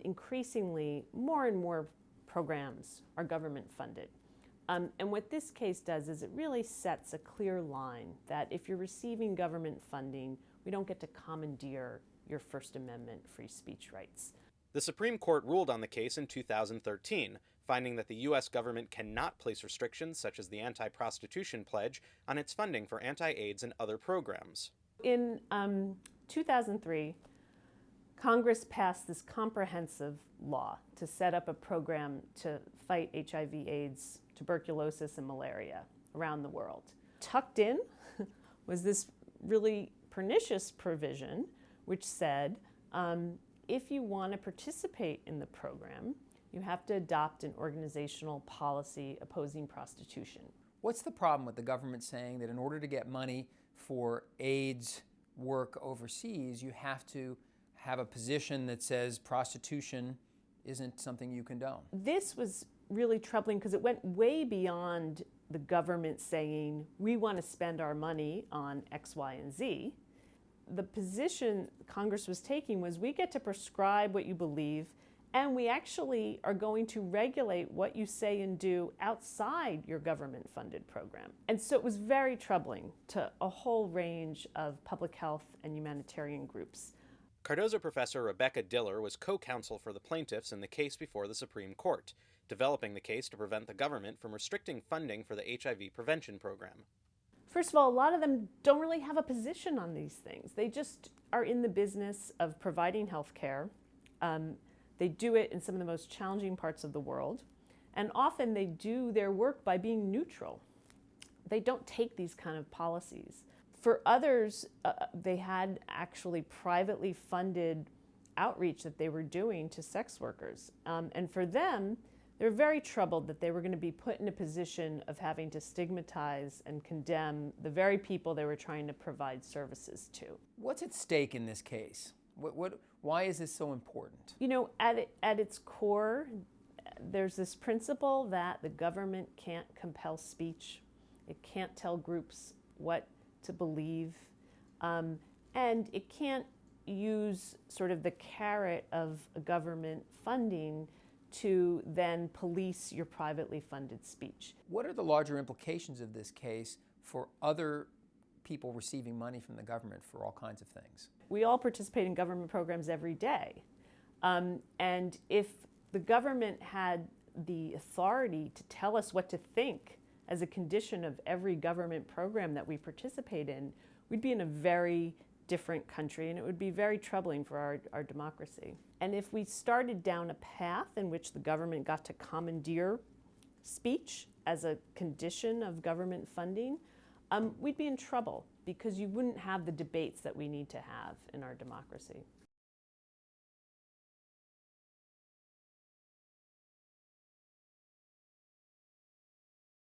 Increasingly, more and more programs are government funded. And what this case does is it really sets a clear line that if you're receiving government funding, we don't get to commandeer your First Amendment free speech rights. The Supreme Court ruled on the case in 2013, finding that the U.S. government cannot place restrictions such as the anti-prostitution pledge on its funding for anti-AIDS and other programs. In 2003, Congress passed this comprehensive law to set up a program to fight HIV/AIDS, tuberculosis, and malaria around the world. Tucked in was this really pernicious provision which said, if you want to participate in the program, you have to adopt an organizational policy opposing prostitution. What's the problem with the government saying that in order to get money for AIDS work overseas, you have to have a position that says prostitution isn't something you condone? This was really troubling because it went way beyond the government saying, we want to spend our money on X, Y, and Z. The position Congress was taking was, we get to prescribe what you believe, and we actually are going to regulate what you say and do outside your government-funded program. And so it was very troubling to a whole range of public health and humanitarian groups. Cardozo Professor Rebekah Diller was co-counsel for the plaintiffs in the case before the Supreme Court, developing the case to prevent the government from restricting funding for the HIV prevention program. First of all, a lot of them don't really have a position on these things. They just are in the business of providing health care. They do it in some of the most challenging parts of the world. And often they do their work by being neutral. They don't take these kind of policies. For others, they had actually privately funded outreach that they were doing to sex workers. And for them, they're very troubled that they were going to be put in a position of having to stigmatize and condemn the very people they were trying to provide services to. What's at stake in this case? Why is this so important? You know, at its core, there's this principle that the government can't compel speech. It can't tell groups what to believe. And it can't use sort of the carrot of government funding to then police your privately funded speech. What are the larger implications of this case for other people receiving money from the government for all kinds of things? We all participate in government programs every day. And if the government had the authority to tell us what to think as a condition of every government program that we participate in, we'd be in a very different country, and it would be very troubling for our democracy. And if we started down a path in which the government got to commandeer speech as a condition of government funding, we'd be in trouble because you wouldn't have the debates that we need to have in our democracy.